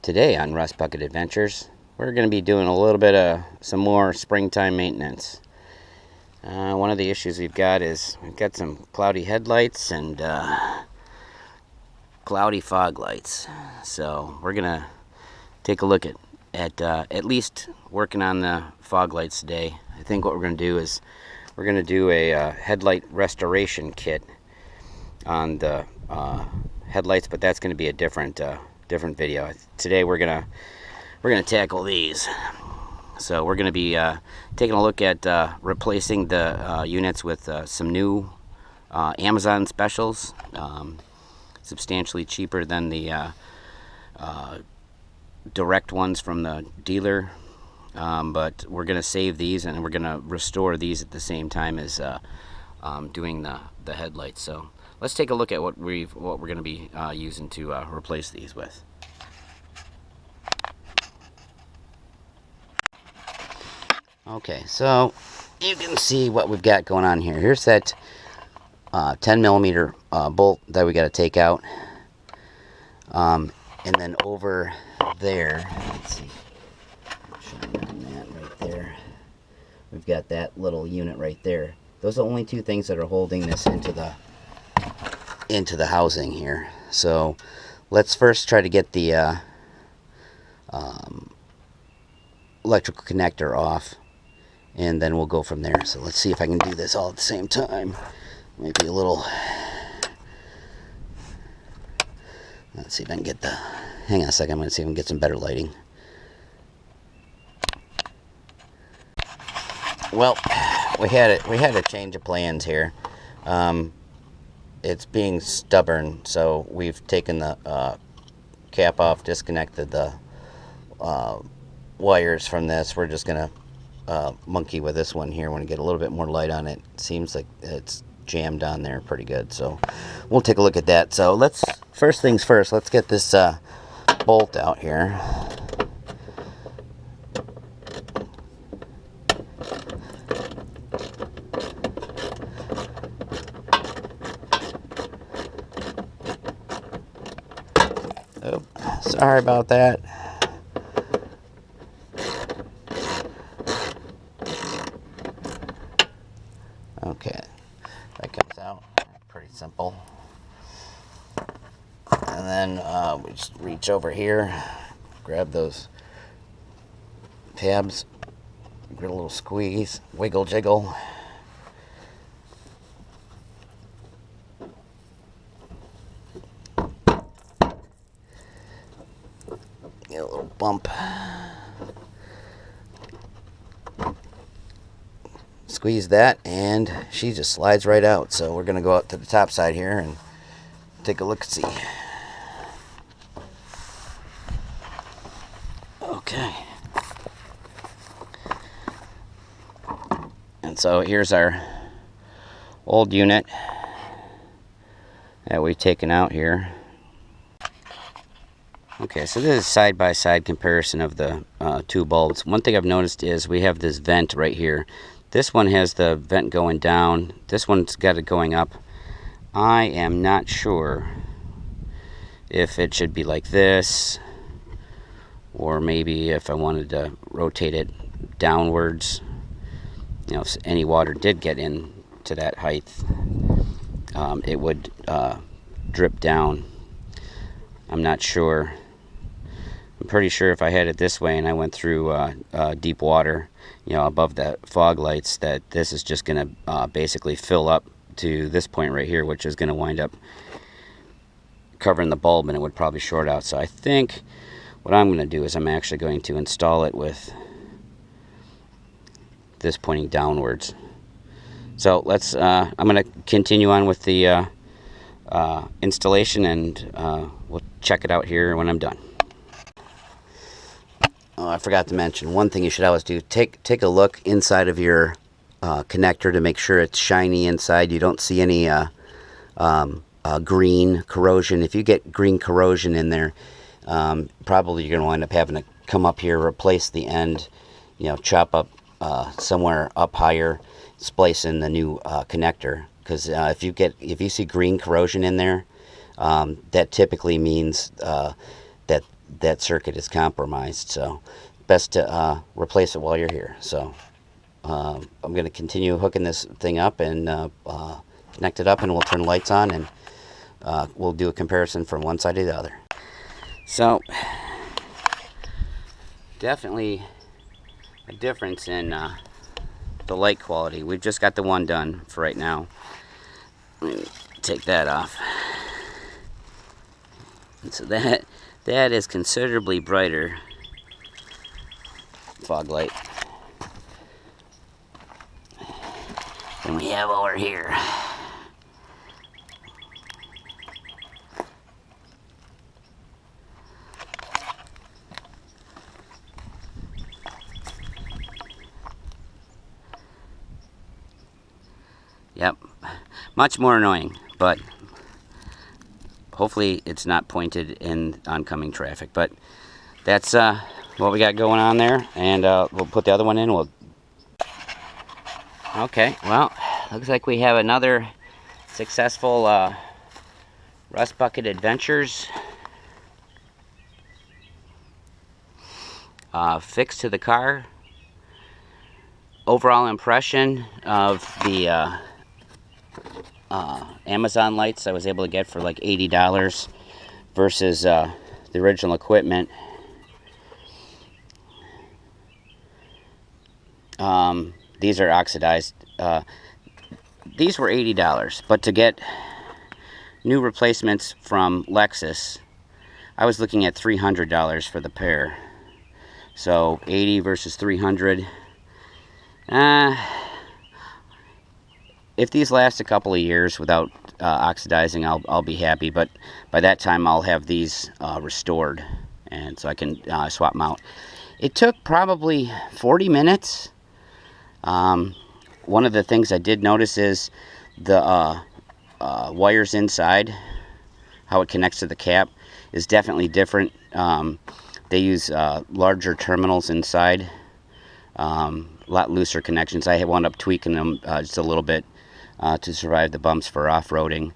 Today on Rust Bucket Adventures, we're going to be doing a little bit of some more springtime maintenance. One of the issues we've got is we've got some cloudy headlights and cloudy fog lights. So we're going to take a look at least working on the fog lights today. I think what we're going to do is we're going to do a headlight restoration kit on the headlights, but that's going to be a different video. Today we're gonna tackle these. So we're gonna be taking a look at replacing the units with some new Amazon specials, substantially cheaper than the direct ones from the dealer. But we're gonna save these and we're gonna restore these at the same time as doing the headlights. So let's take a look at what we're going to be using to replace these with. Okay, so you can see what we've got going on here. Here's that 10 millimeter bolt that we got to take out, and then over there, let's see, that right there, we've got that little unit right there. Those are the only two things that are holding this into the housing here. So let's first try to get the electrical connector off, and then we'll go from there. So let's see if I can do this all at the same time. Maybe a little, let's see if I can get the, hang on a second, I'm going to see if I can get some better lighting. Well, we had a change of plans here. It's being stubborn, so we've taken the cap off, disconnected the wires from this. We're just gonna monkey with this one here when we get a little bit more light on it. Seems like it's jammed on there pretty good, so we'll take a look at that. So let's, first things first, let's get this bolt out here. Oh, sorry about that. Okay, that comes out pretty simple. And then we just reach over here, grab those tabs, get a little squeeze, wiggle jiggle. Get a little bump. Squeeze that, and she just slides right out. So we're going to go out to the top side here and take a look and see. Okay. And so here's our old unit that we've taken out here. Okay, so this is a side-by-side comparison of the two bulbs. One thing I've noticed is we have this vent right here. This one has the vent going down. This one's got it going up. I am not sure if it should be like this, or maybe if I wanted to rotate it downwards. You know, if any water did get into that height, it would drip down. I'm not sure. I'm pretty sure if I had it this way and I went through deep water, you know, above the fog lights, that this is just going to basically fill up to this point right here, which is going to wind up covering the bulb, and it would probably short out. So I think what I'm going to do is I'm actually going to install it with this pointing downwards. So let's, I'm going to continue on with the installation, and we'll check it out here when I'm done. Oh, I forgot to mention, one thing you should always do, take a look inside of your connector to make sure it's shiny inside. You don't see any green corrosion. If you get green corrosion in there, probably you're going to wind up having to come up here, replace the end, you know, chop up somewhere up higher, splice in the new connector. Because if you see green corrosion in there, that typically means that that circuit is compromised. So best to replace it while you're here. So I'm going to continue hooking this thing up and connect it up, and we'll turn the lights on, and we'll do a comparison from one side to the other. So definitely a difference in the light quality. We've just got the one done for right now. Let me take that off. And so that is considerably brighter fog light than we have over here. Yep, much more annoying, but hopefully it's not pointed in oncoming traffic. But that's what we got going on there, and we'll put the other one in. Okay, well, looks like we have another successful Rust Bucket Adventures fix to the car. Overall impression of the Amazon lights I was able to get for like $80 versus the original equipment. These are oxidized. These were $80, but to get new replacements from Lexus, I was looking at $300 for the pair. So 80 versus 300. If these last a couple of years without oxidizing, I'll be happy. But by that time, I'll have these restored, and so I can swap them out. It took probably 40 minutes. One of the things I did notice is the wires inside, how it connects to the cap, is definitely different. They use larger terminals inside, a lot looser connections. I wound up tweaking them just a little bit to survive the bumps for off-roading.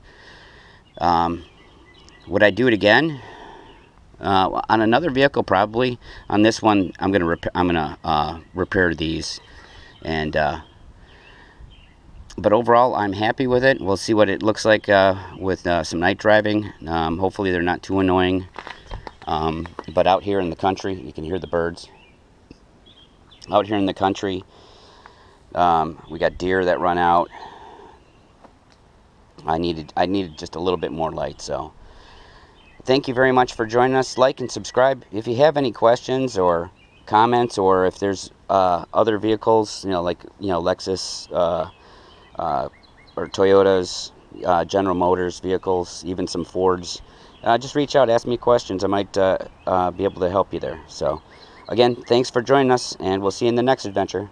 Would I do it again? On another vehicle, probably. On this one, I'm gonna repair these, and but overall, I'm happy with it. We'll see what it looks like with some night driving. Hopefully, they're not too annoying. But out here in the country, you can hear the birds. Out here in the country, we got deer that run out. I needed just a little bit more light. So thank you very much for joining us. Like and subscribe if you have any questions or comments, or if there's other vehicles, like Lexus or Toyotas, General Motors vehicles, even some Fords. Just reach out, ask me questions. I might be able to help you there. So again, thanks for joining us, and we'll see you in the next adventure.